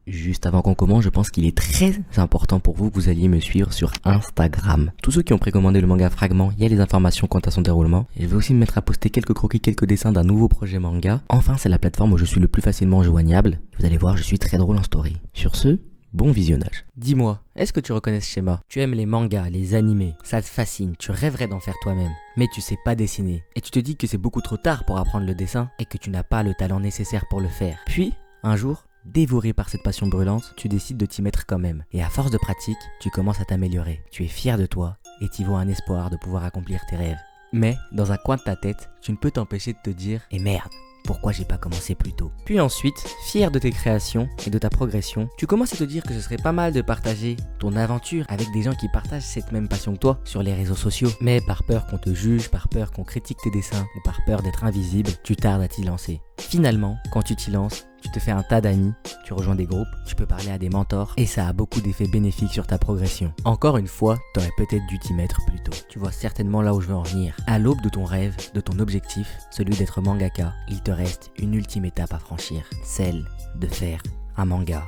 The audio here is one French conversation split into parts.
Juste avant qu'on commence, je pense qu'il est très important pour vous que vous alliez me suivre sur Instagram. Tous ceux qui ont précommandé le manga Fragment, il y a les informations quant à son déroulement. Et je vais aussi me mettre à poster quelques croquis, quelques dessins d'un nouveau projet manga. Enfin, c'est la plateforme où je suis le plus facilement joignable. Vous allez voir, je suis très drôle en story. Sur ce, bon visionnage. Dis-moi, est-ce que tu reconnais ce schéma? Tu aimes les mangas, les animés, ça te fascine, tu rêverais d'en faire toi-même, mais tu sais pas dessiner. Et tu te dis que c'est beaucoup trop tard pour apprendre le dessin et que tu n'as pas le talent nécessaire pour le faire. Puis, un jour, dévoré par cette passion brûlante, tu décides de t'y mettre quand même. Et à force de pratique, tu commences à t'améliorer. Tu es fier de toi et t'y vois un espoir de pouvoir accomplir tes rêves. Mais, dans un coin de ta tête, tu ne peux t'empêcher de te dire « Eh merde, pourquoi j'ai pas commencé plus tôt ?» Puis ensuite, fier de tes créations et de ta progression, tu commences à te dire que ce serait pas mal de partager ton aventure avec des gens qui partagent cette même passion que toi sur les réseaux sociaux. Mais par peur qu'on te juge, par peur qu'on critique tes dessins ou par peur d'être invisible, tu tardes à t'y lancer. Finalement, quand tu t'y lances, tu te fais un tas d'amis, tu rejoins des groupes, tu peux parler à des mentors et ça a beaucoup d'effets bénéfiques sur ta progression. Encore une fois, t'aurais peut-être dû t'y mettre plus tôt. Tu vois certainement là où je veux en venir. À l'aube de ton rêve, de ton objectif, celui d'être mangaka, il te reste une ultime étape à franchir, celle de faire un manga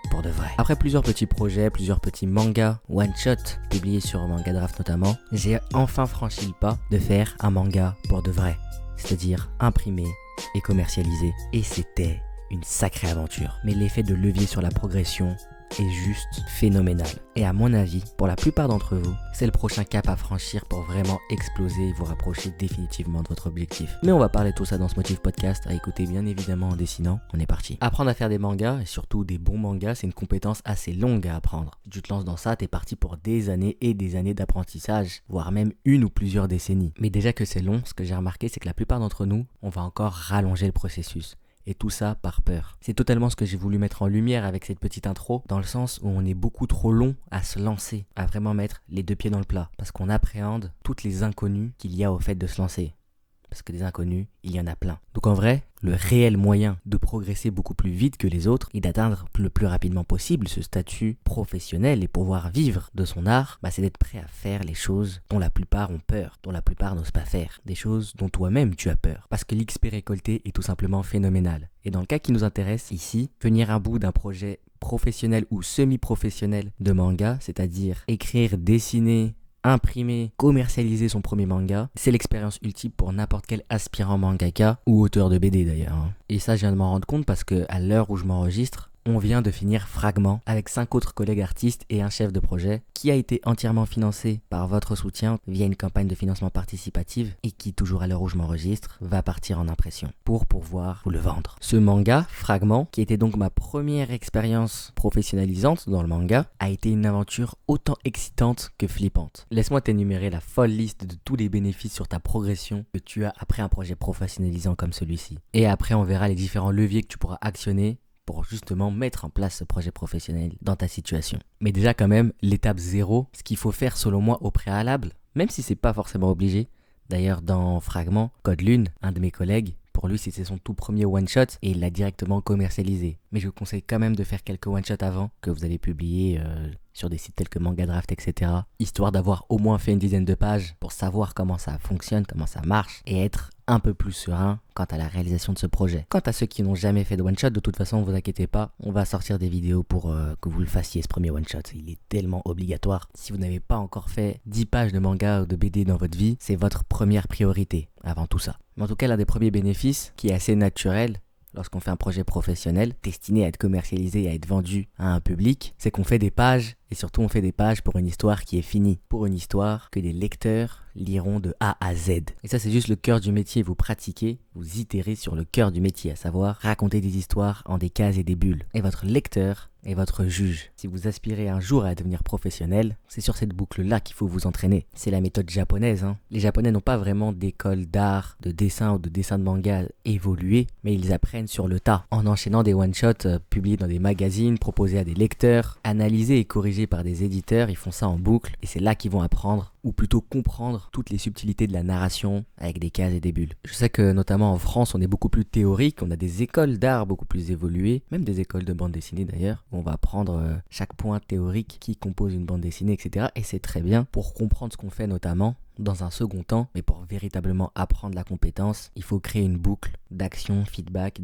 pour de vrai. Après plusieurs petits projets, plusieurs petits mangas one-shot publiés sur Mangadraft notamment, j'ai enfin franchi le pas de faire un manga pour de vrai, c'est-à-dire imprimé et commercialisé. Et c'était une sacrée aventure. Mais l'effet de levier sur la progression est juste phénoménal. Et à mon avis, pour la plupart d'entre vous, c'est le prochain cap à franchir pour vraiment exploser et vous rapprocher définitivement de votre objectif. Mais on va parler de tout ça dans ce Motif Podcast, à écouter bien évidemment en dessinant. On est parti. Apprendre à faire des mangas, et surtout des bons mangas, c'est une compétence assez longue à apprendre. Si tu te lances dans ça, t'es parti pour des années et des années d'apprentissage, voire même une ou plusieurs décennies. Mais déjà que c'est long, ce que j'ai remarqué, c'est que la plupart d'entre nous, on va encore rallonger le processus. Et tout ça par peur. C'est totalement ce que j'ai voulu mettre en lumière avec cette petite intro, dans le sens où on est beaucoup trop long à se lancer, à vraiment mettre les deux pieds dans le plat, parce qu'on appréhende toutes les inconnues qu'il y a au fait de se lancer. Parce que des inconnus, il y en a plein. Donc en vrai, le réel moyen de progresser beaucoup plus vite que les autres et d'atteindre le plus rapidement possible ce statut professionnel et pouvoir vivre de son art, c'est d'être prêt à faire les choses dont la plupart ont peur, dont la plupart n'osent pas faire. Des choses dont toi-même tu as peur. Parce que l'XP récolté est tout simplement phénoménal. Et dans le cas qui nous intéresse ici, venir à bout d'un projet professionnel ou semi-professionnel de manga, c'est-à-dire écrire, dessiner, imprimer, commercialiser son premier manga, c'est l'expérience ultime pour n'importe quel aspirant mangaka ou auteur de BD d'ailleurs. Et ça, je viens de m'en rendre compte parce que à l'heure où je m'enregistre, on vient de finir Fragment avec 5 autres collègues artistes et un chef de projet qui a été entièrement financé par votre soutien via une campagne de financement participative et qui, toujours à l'heure où je m'enregistre, va partir en impression pour pouvoir vous le vendre. Ce manga, Fragment, qui était donc ma première expérience professionnalisante dans le manga, a été une aventure autant excitante que flippante. Laisse-moi t'énumérer la folle liste de tous les bénéfices sur ta progression que tu as après un projet professionnalisant comme celui-ci. Et après, on verra les différents leviers que tu pourras actionner pour justement mettre en place ce projet professionnel dans ta situation. Mais déjà quand même, l'étape 0, ce qu'il faut faire selon moi au préalable, même si c'est pas forcément obligé. D'ailleurs dans Fragment, Code Lune, un de mes collègues, pour lui c'était son tout premier one-shot et il l'a directement commercialisé. Mais je vous conseille quand même de faire quelques one-shots avant que vous allez publier sur des sites tels que Mangadraft, etc. Histoire d'avoir au moins fait une dizaine de pages pour savoir comment ça fonctionne, comment ça marche et être un peu plus serein quant à la réalisation de ce projet. Quant à ceux qui n'ont jamais fait de one-shot, de toute façon, ne vous inquiétez pas, on va sortir des vidéos pour que vous le fassiez ce premier one-shot. Il est tellement obligatoire. Si vous n'avez pas encore fait 10 pages de manga ou de BD dans votre vie, c'est votre première priorité avant tout ça. Mais en tout cas, l'un des premiers bénéfices, qui est assez naturel, lorsqu'on fait un projet professionnel destiné à être commercialisé et à être vendu à un public, c'est qu'on fait des pages et surtout on fait des pages pour une histoire qui est finie, pour une histoire que les lecteurs liront de A à Z. Et ça c'est juste le cœur du métier, vous pratiquez, vous itérez sur le cœur du métier, à savoir raconter des histoires en des cases et des bulles. Et votre lecteur est votre juge. Si vous aspirez un jour à devenir professionnel, c'est sur cette boucle-là qu'il faut vous entraîner. C'est la méthode japonaise. Les Japonais n'ont pas vraiment d'école d'art, de dessin ou de dessin de manga évoluée, mais ils apprennent sur le tas, en enchaînant des one-shots publiés dans des magazines, proposés à des lecteurs, analysés et corrigés dirigés par des éditeurs, ils font ça en boucle et c'est là qu'ils vont apprendre, ou plutôt comprendre toutes les subtilités de la narration avec des cases et des bulles. Je sais que notamment en France, on est beaucoup plus théorique, on a des écoles d'art beaucoup plus évoluées, même des écoles de bande dessinée d'ailleurs, où on va apprendre chaque point théorique qui compose une bande dessinée, etc. Et c'est très bien pour comprendre ce qu'on fait notamment. Dans un second temps, mais pour véritablement apprendre la compétence, il faut créer une boucle d'action, feedback,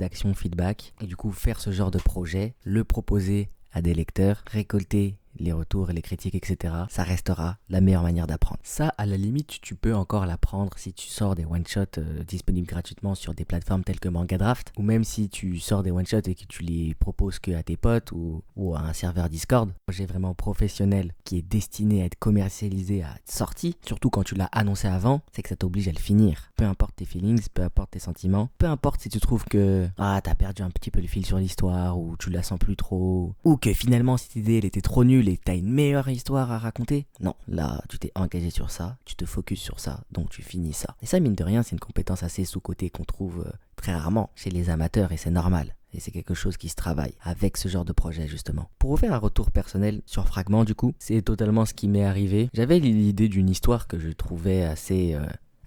et du coup faire ce genre de projet, le proposer à des lecteurs, récolter les retours, les critiques, etc. Ça restera la meilleure manière d'apprendre. Ça, à la limite, tu peux encore l'apprendre si tu sors des one-shots disponibles gratuitement sur des plateformes telles que Mangadraft, ou même si tu sors des one-shots et que tu les proposes que à tes potes ou à un serveur Discord. Un projet vraiment professionnel qui est destiné à être commercialisé, à être sorti, surtout quand tu l'as annoncé avant, c'est que ça t'oblige à le finir. Peu importe tes feelings, peu importe tes sentiments, peu importe si tu trouves que t'as perdu un petit peu le fil sur l'histoire, ou tu la sens plus trop, ou que finalement cette idée elle était trop nulle et t'as une meilleure histoire à raconter. Non, là, tu t'es engagé sur ça, tu te focuses sur ça, donc tu finis ça. Et ça, mine de rien, c'est une compétence assez sous-cotée qu'on trouve très rarement chez les amateurs et c'est normal. Et c'est quelque chose qui se travaille avec ce genre de projet justement. Pour vous faire un retour personnel sur Fragment du coup, c'est totalement ce qui m'est arrivé. J'avais l'idée d'une histoire que je trouvais assez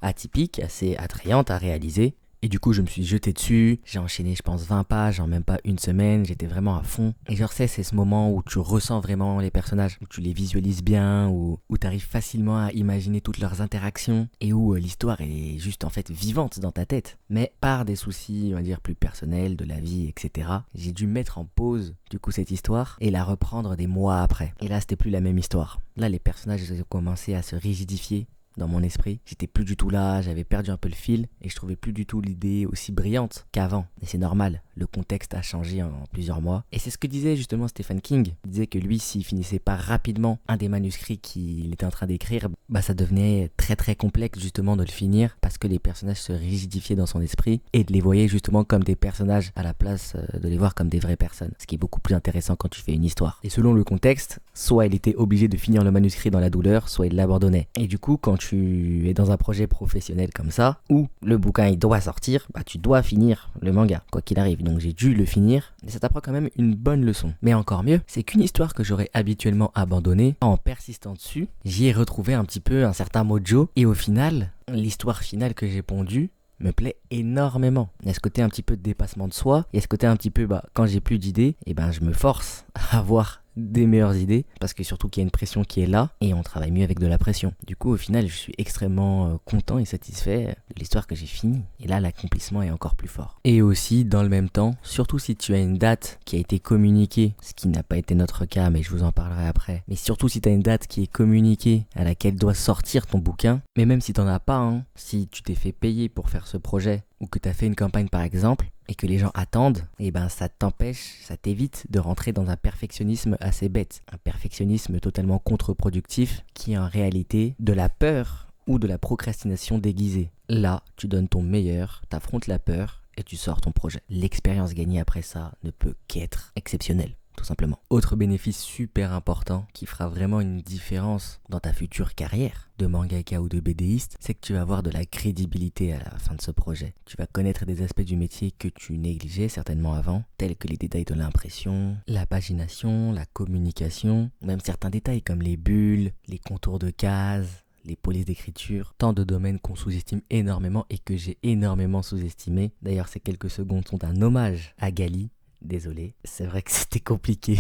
atypique, assez attrayante à réaliser. Et du coup, je me suis jeté dessus, j'ai enchaîné, je pense, 20 pages en même pas une semaine, j'étais vraiment à fond. Et genre, c'est ce moment où tu ressens vraiment les personnages, où tu les visualises bien, où tu arrives facilement à imaginer toutes leurs interactions, et où l'histoire est juste en fait vivante dans ta tête. Mais par des soucis, on va dire, plus personnels, de la vie, etc., j'ai dû mettre en pause, du coup, cette histoire, et la reprendre des mois après. Et là, c'était plus la même histoire. Là, les personnages, ils ont commencé à se rigidifier dans mon esprit. J'étais plus du tout là, j'avais perdu un peu le fil et je trouvais plus du tout l'idée aussi brillante qu'avant. Et c'est normal, le contexte a changé en plusieurs mois. Et c'est ce que disait justement Stephen King. Il disait que lui, s'il finissait pas rapidement un des manuscrits qu'il était en train d'écrire, ça devenait très très complexe justement de le finir parce que les personnages se rigidifiaient dans son esprit et de les voyait justement comme des personnages à la place de les voir comme des vraies personnes. Ce qui est beaucoup plus intéressant quand tu fais une histoire. Et selon le contexte, soit il était obligé de finir le manuscrit dans la douleur, soit il l'abandonnait. Et du coup, quand tu es dans un projet professionnel comme ça, où le bouquin il doit sortir, tu dois finir le manga, quoi qu'il arrive. Donc j'ai dû le finir, et ça t'apprend quand même une bonne leçon. Mais encore mieux, c'est qu'une histoire que j'aurais habituellement abandonnée, en persistant dessus, j'y ai retrouvé un petit peu un certain mojo, et au final, l'histoire finale que j'ai pondue me plaît énormément. Il y a ce côté un petit peu de dépassement de soi, il y a ce côté un petit peu, quand j'ai plus d'idées, je me force à avoir des meilleures idées, parce que surtout qu'il y a une pression qui est là, et on travaille mieux avec de la pression. Du coup, au final, je suis extrêmement content et satisfait de l'histoire que j'ai finie. Et là, l'accomplissement est encore plus fort. Et aussi, dans le même temps, surtout si tu as une date qui a été communiquée, ce qui n'a pas été notre cas, mais je vous en parlerai après, mais surtout si tu as une date qui est communiquée, à laquelle doit sortir ton bouquin, mais même si t'en as pas, si tu t'es fait payer pour faire ce projet, ou que tu as fait une campagne par exemple, et que les gens attendent, ça t'empêche, ça t'évite de rentrer dans un perfectionnisme assez bête. Un perfectionnisme totalement contre-productif qui est en réalité de la peur ou de la procrastination déguisée. Là, tu donnes ton meilleur, t'affrontes la peur et tu sors ton projet. L'expérience gagnée après ça ne peut qu'être exceptionnelle. Tout simplement. Autre bénéfice super important qui fera vraiment une différence dans ta future carrière de mangaka ou de BDiste, c'est que tu vas avoir de la crédibilité à la fin de ce projet. Tu vas connaître des aspects du métier que tu négligeais certainement avant, tels que les détails de l'impression, la pagination, la communication, même certains détails comme les bulles, les contours de cases, les polices d'écriture, tant de domaines qu'on sous-estime énormément et que j'ai énormément sous-estimé. D'ailleurs, ces quelques secondes sont un hommage à Gali. Désolé, c'est vrai que c'était compliqué.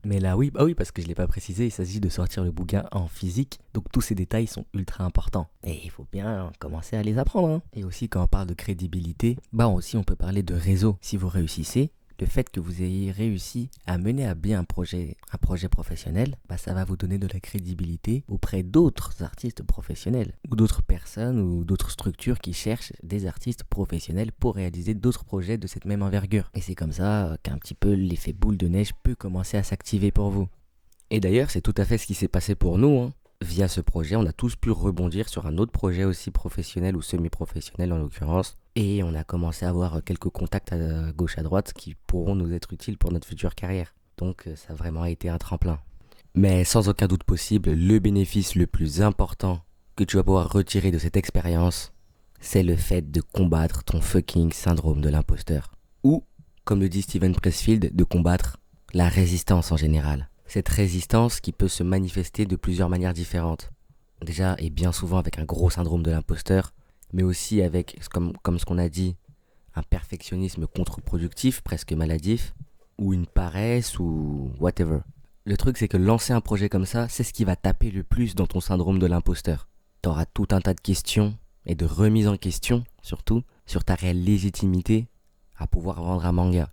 Mais là oui, parce que je l'ai pas précisé, il s'agit de sortir le bouquin en physique. Donc tous ces détails sont ultra importants. Et il faut bien commencer à les apprendre. Et aussi quand on parle de crédibilité, aussi on peut parler de réseau. Si vous réussissez, le fait que vous ayez réussi à mener à bien un projet professionnel, ça va vous donner de la crédibilité auprès d'autres artistes professionnels ou d'autres personnes ou d'autres structures qui cherchent des artistes professionnels pour réaliser d'autres projets de cette même envergure. Et c'est comme ça qu'un petit peu l'effet boule de neige peut commencer à s'activer pour vous. Et d'ailleurs, c'est tout à fait ce qui s'est passé pour nous. Via ce projet, on a tous pu rebondir sur un autre projet aussi professionnel ou semi-professionnel en l'occurrence. Et on a commencé à avoir quelques contacts à gauche à droite qui pourront nous être utiles pour notre future carrière. Donc ça a vraiment été un tremplin. Mais sans aucun doute possible, le bénéfice le plus important que tu vas pouvoir retirer de cette expérience, c'est le fait de combattre ton fucking syndrome de l'imposteur. Ou, comme le dit Steven Pressfield, de combattre la résistance en général. Cette résistance qui peut se manifester de plusieurs manières différentes. Déjà et bien souvent avec un gros syndrome de l'imposteur, mais aussi avec, comme ce qu'on a dit, un perfectionnisme contre-productif, presque maladif, ou une paresse, ou whatever. Le truc, c'est que lancer un projet comme ça, c'est ce qui va taper le plus dans ton syndrome de l'imposteur. T'auras tout un tas de questions, et de remises en question, surtout, sur ta réelle légitimité à pouvoir vendre un manga.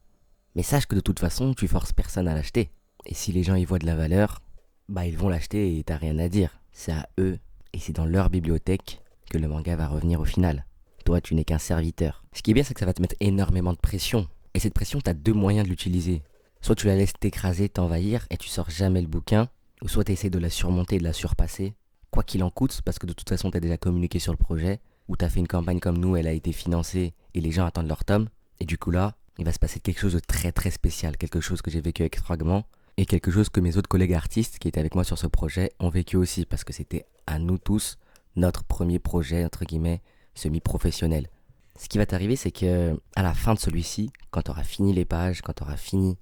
Mais sache que de toute façon, tu forces personne à l'acheter. Et si les gens y voient de la valeur, bah ils vont l'acheter et t'as rien à dire. C'est à eux, et c'est dans leur bibliothèque que le manga va revenir au final. Toi, tu n'es qu'un serviteur. Ce qui est bien, c'est que ça va te mettre énormément de pression. Et cette pression, t'as deux moyens de l'utiliser. Soit tu la laisses t'écraser, t'envahir, et tu sors jamais le bouquin, ou soit tu essaies de la surmonter, de la surpasser, quoi qu'il en coûte, parce que de toute façon, t'as déjà communiqué sur le projet, ou t'as fait une campagne comme nous, elle a été financée, et les gens attendent leur tome, et du coup là, il va se passer quelque chose de très très spécial, quelque chose que j'ai vécu avec Fragment, et quelque chose que mes autres collègues artistes qui étaient avec moi sur ce projet ont vécu aussi, parce que c'était à nous tous notre premier projet, entre guillemets, semi-professionnel. Ce qui va t'arriver, c'est que à la fin de celui-ci, quand tu auras fini les pages, quand tu auras fini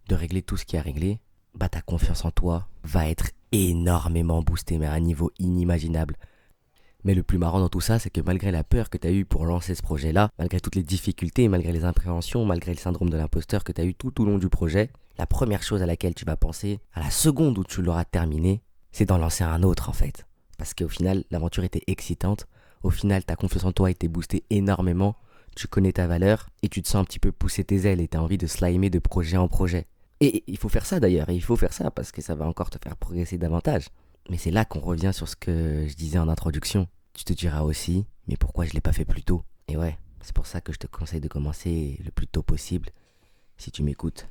de régler tout ce qui est à régler, bah ta confiance en toi va être énormément boostée, mais à un niveau inimaginable. Mais le plus marrant dans tout ça, c'est que malgré la peur que tu as eue pour lancer ce projet-là, malgré toutes les difficultés, malgré les impréhensions, malgré le syndrome de l'imposteur que tu as eu tout au long du projet, la première chose à laquelle tu vas penser, à la seconde où tu l'auras terminé, c'est d'en lancer un autre en fait. Parce qu'au final, l'aventure était excitante. Au final, ta confiance en toi a été boostée énormément. Tu connais ta valeur et tu te sens un petit peu pousser tes ailes et tu as envie de slimer de projet en projet. Et il faut faire ça d'ailleurs, et il faut faire ça parce que ça va encore te faire progresser davantage. Mais c'est là qu'on revient sur ce que je disais en introduction. Tu te diras aussi, mais pourquoi je l'ai pas fait plus tôt? Et ouais, c'est pour ça que je te conseille de commencer le plus tôt possible. Si tu m'écoutes,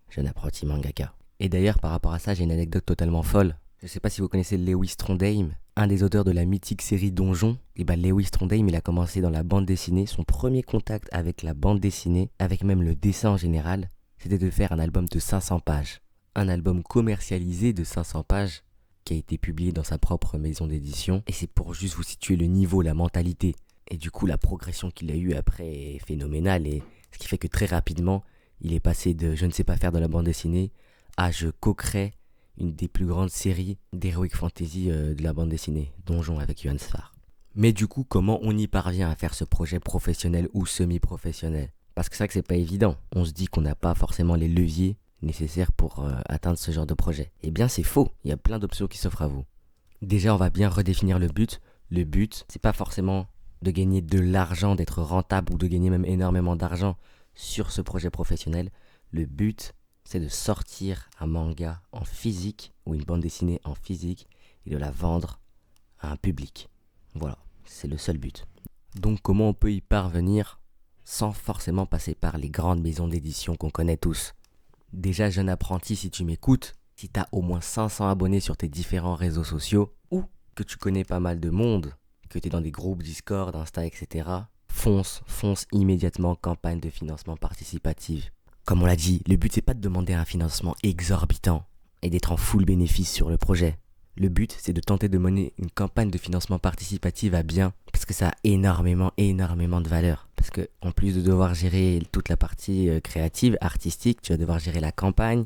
jeune apprenti mangaka. Et d'ailleurs, par rapport à ça, j'ai une anecdote totalement folle. Je sais pas si vous connaissez Lewis Trondheim, un des auteurs de la mythique série Donjon. Et bah Lewis Trondheim, il a commencé dans la bande dessinée. Son premier contact avec la bande dessinée, avec même le dessin en général, c'était de faire un album de 500 pages. Un album commercialisé de 500 pages qui a été publié dans sa propre maison d'édition. Et c'est pour juste vous situer le niveau, la mentalité. Et du coup, la progression qu'il a eue après est phénoménale. Et ce qui fait que très rapidement, il est passé de je ne sais pas faire de la bande dessinée à je co-crée une des plus grandes séries d'Heroic Fantasy de la bande dessinée, Donjon avec Johann Sfar. Mais du coup, comment on y parvient à faire ce projet professionnel ou semi-professionnel? Parce que c'est vrai que c'est pas évident. On se dit qu'on n'a pas forcément les leviers nécessaires pour atteindre ce genre de projet. Eh bien, c'est faux. Il y a plein d'options qui s'offrent à vous. Déjà, on va bien redéfinir le but. Le but, c'est pas forcément de gagner de l'argent, d'être rentable ou de gagner même énormément d'argent sur ce projet professionnel. Le but, c'est de sortir un manga en physique ou une bande dessinée en physique et de la vendre à un public. Voilà, c'est le seul but. Donc comment on peut y parvenir sans forcément passer par les grandes maisons d'édition qu'on connaît tous? Déjà, jeune apprenti, si tu m'écoutes, si tu as au moins 500 abonnés sur tes différents réseaux sociaux ou que tu connais pas mal de monde, que tu es dans des groupes Discord, Insta, etc., fonce immédiatement campagne de financement participatif. Comme on l'a dit, le but c'est pas de demander un financement exorbitant et d'être en full bénéfice sur le projet. Le but c'est de tenter de mener une campagne de financement participatif à bien parce que ça a énormément de valeur. Parce que en plus de devoir gérer toute la partie créative, artistique, tu vas devoir gérer la campagne,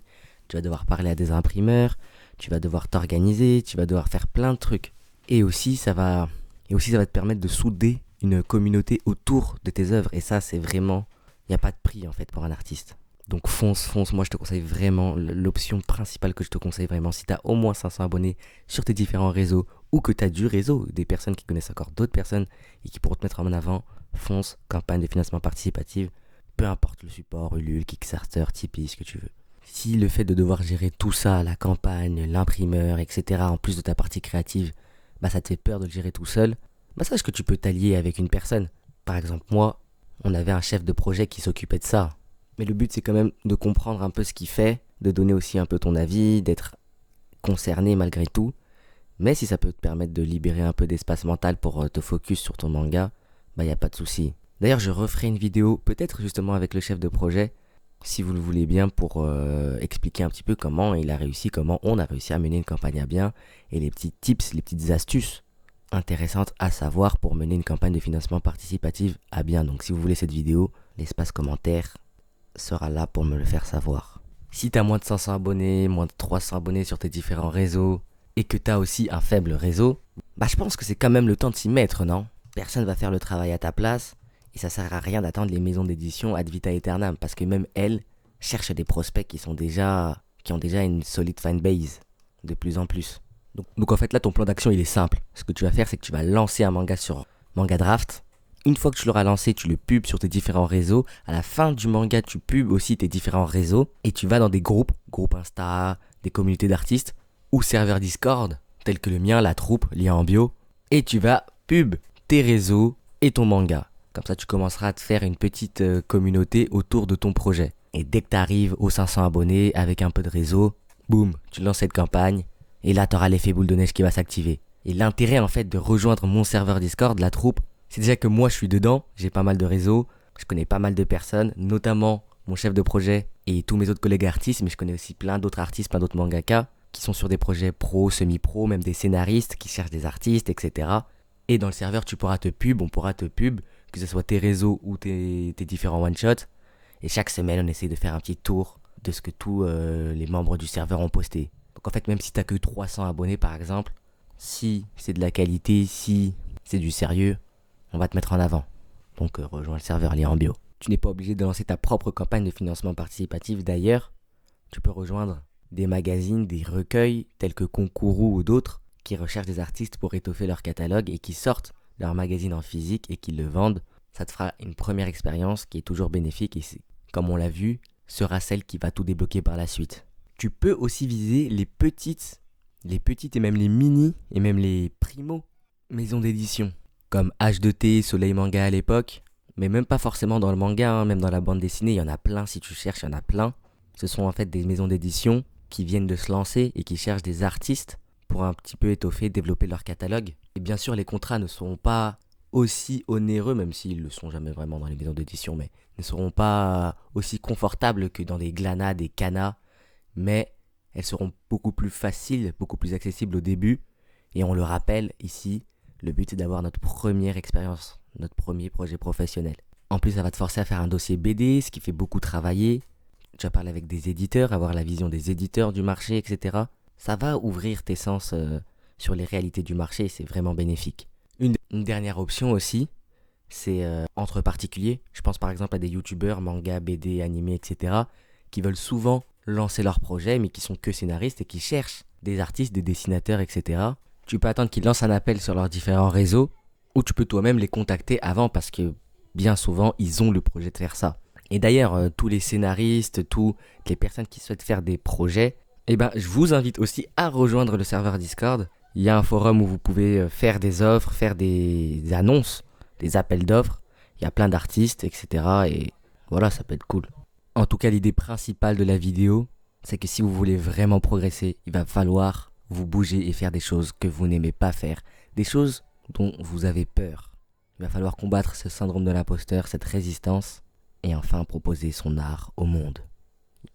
tu vas devoir parler à des imprimeurs, tu vas devoir t'organiser, tu vas devoir faire plein de trucs. Et aussi ça va te permettre de souder une communauté autour de tes œuvres. Et ça c'est vraiment, il n'y a pas de prix en fait pour un artiste. Donc fonce, moi je te conseille vraiment, l'option principale que je te conseille vraiment, si tu as au moins 500 abonnés sur tes différents réseaux, ou que tu as du réseau, des personnes qui connaissent encore d'autres personnes et qui pourront te mettre en avant, fonce, campagne de financement participatif, peu importe le support, Ulule, Kickstarter, Tipeee, ce que tu veux. Si le fait de devoir gérer tout ça, la campagne, l'imprimeur, etc., en plus de ta partie créative, bah ça te fait peur de le gérer tout seul, bah sache que tu peux t'allier avec une personne. Par exemple moi, on avait un chef de projet qui s'occupait de ça. Mais le but, c'est quand même de comprendre un peu ce qu'il fait, de donner aussi un peu ton avis, d'être concerné malgré tout. Mais si ça peut te permettre de libérer un peu d'espace mental pour te focus sur ton manga, bah y a pas de souci. D'ailleurs, je referai une vidéo, peut-être justement avec le chef de projet, si vous le voulez bien, pour expliquer un petit peu comment il a réussi, comment on a réussi à mener une campagne à bien, et les petits tips, les petites astuces intéressantes à savoir pour mener une campagne de financement participatif à bien. Donc si vous voulez cette vidéo, l'espace commentaire sera là pour me le faire savoir. Si t'as moins de 500 abonnés, moins de 300 abonnés sur tes différents réseaux, et que t'as aussi un faible réseau, bah je pense que c'est quand même le temps de s'y mettre, non? Personne va faire le travail à ta place, et ça sert à rien d'attendre les maisons d'édition ad vita aeternam, parce que même elles cherchent des prospects qui ont déjà une solide fanbase, de plus en plus. Donc en fait là ton plan d'action il est simple. Ce que tu vas faire c'est que tu vas lancer un manga sur Manga Draft. Une fois que tu l'auras lancé, tu le pubs sur tes différents réseaux. À la fin du manga, tu pubs aussi tes différents réseaux. Et tu vas dans des groupes Insta, des communautés d'artistes, ou serveurs Discord, tels que le mien, la troupe, lien en bio. Et tu vas pub tes réseaux et ton manga. Comme ça, tu commenceras à te faire une petite communauté autour de ton projet. Et dès que tu arrives aux 500 abonnés, avec un peu de réseau, boum, tu lances cette campagne. Et là, tu auras l'effet boule de neige qui va s'activer. Et l'intérêt, en fait, de rejoindre mon serveur Discord, la troupe, c'est déjà que moi, je suis dedans, j'ai pas mal de réseaux, je connais pas mal de personnes, notamment mon chef de projet et tous mes autres collègues artistes, mais je connais aussi plein d'autres artistes, plein d'autres mangaka, qui sont sur des projets pro, semi-pro, même des scénaristes qui cherchent des artistes, etc. Et dans le serveur, tu pourras te pub, on pourra te pub, que ce soit tes réseaux ou tes différents one-shots. Et chaque semaine, on essaie de faire un petit tour de ce que tous les membres du serveur ont posté. Donc en fait, même si t'as que 300 abonnés par exemple, si c'est de la qualité, si c'est du sérieux, on va te mettre en avant. Donc rejoins le serveur, lien en bio. Tu n'es pas obligé de lancer ta propre campagne de financement participatif d'ailleurs. Tu peux rejoindre des magazines, des recueils tels que Concours ou d'autres qui recherchent des artistes pour étoffer leur catalogue et qui sortent leur magazine en physique et qui le vendent. Ça te fera une première expérience qui est toujours bénéfique et comme on l'a vu, sera celle qui va tout débloquer par la suite. Tu peux aussi viser les petites et même les mini et même les primo maisons d'édition comme H2T, Soleil Manga à l'époque, mais même pas forcément dans le manga, hein, même dans la bande dessinée, il y en a plein si tu cherches, il y en a plein. Ce sont en fait des maisons d'édition qui viennent de se lancer et qui cherchent des artistes pour un petit peu étoffer, développer leur catalogue. Et bien sûr, les contrats ne seront pas aussi onéreux, même s'ils le sont jamais vraiment dans les maisons d'édition, mais ne seront pas aussi confortables que dans des Glénat, des Kana, mais elles seront beaucoup plus faciles, beaucoup plus accessibles au début. Et on le rappelle ici, le but est d'avoir notre première expérience, notre premier projet professionnel. En plus, ça va te forcer à faire un dossier BD, ce qui fait beaucoup travailler. Tu vas parler avec des éditeurs, avoir la vision des éditeurs du marché, etc. Ça va ouvrir tes sens sur les réalités du marché et c'est vraiment bénéfique. Une dernière option aussi, c'est entre particuliers. Je pense par exemple à des youtubeurs, manga, BD, animés, etc. qui veulent souvent lancer leur projet mais qui sont que scénaristes et qui cherchent des artistes, des dessinateurs, etc. Tu peux attendre qu'ils lancent un appel sur leurs différents réseaux ou tu peux toi-même les contacter avant parce que bien souvent ils ont le projet de faire ça. Et d'ailleurs, tous les scénaristes, toutes les personnes qui souhaitent faire des projets, je vous invite aussi à rejoindre le serveur Discord. Il y a un forum où vous pouvez faire des offres, faire des annonces, des appels d'offres. Il y a plein d'artistes, etc. Et voilà, ça peut être cool. En tout cas, l'idée principale de la vidéo, c'est que si vous voulez vraiment progresser, il va falloir vous bouger et faire des choses que vous n'aimez pas faire. Des choses dont vous avez peur. Il va falloir combattre ce syndrome de l'imposteur, cette résistance, et enfin proposer son art au monde.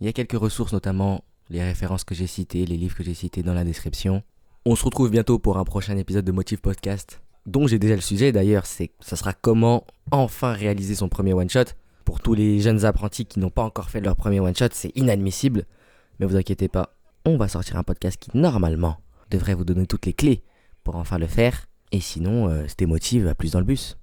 Il y a quelques ressources, notamment les références que j'ai citées, les livres que j'ai cités dans la description. On se retrouve bientôt pour un prochain épisode de Motif Podcast, dont j'ai déjà le sujet d'ailleurs, ça sera comment enfin réaliser son premier one-shot. Pour tous les jeunes apprentis qui n'ont pas encore fait leur premier one-shot, c'est inadmissible. Mais vous inquiétez pas, on va sortir un podcast qui normalement devrait vous donner toutes les clés pour enfin le faire. Et sinon, c'était Motive, à plus dans le bus.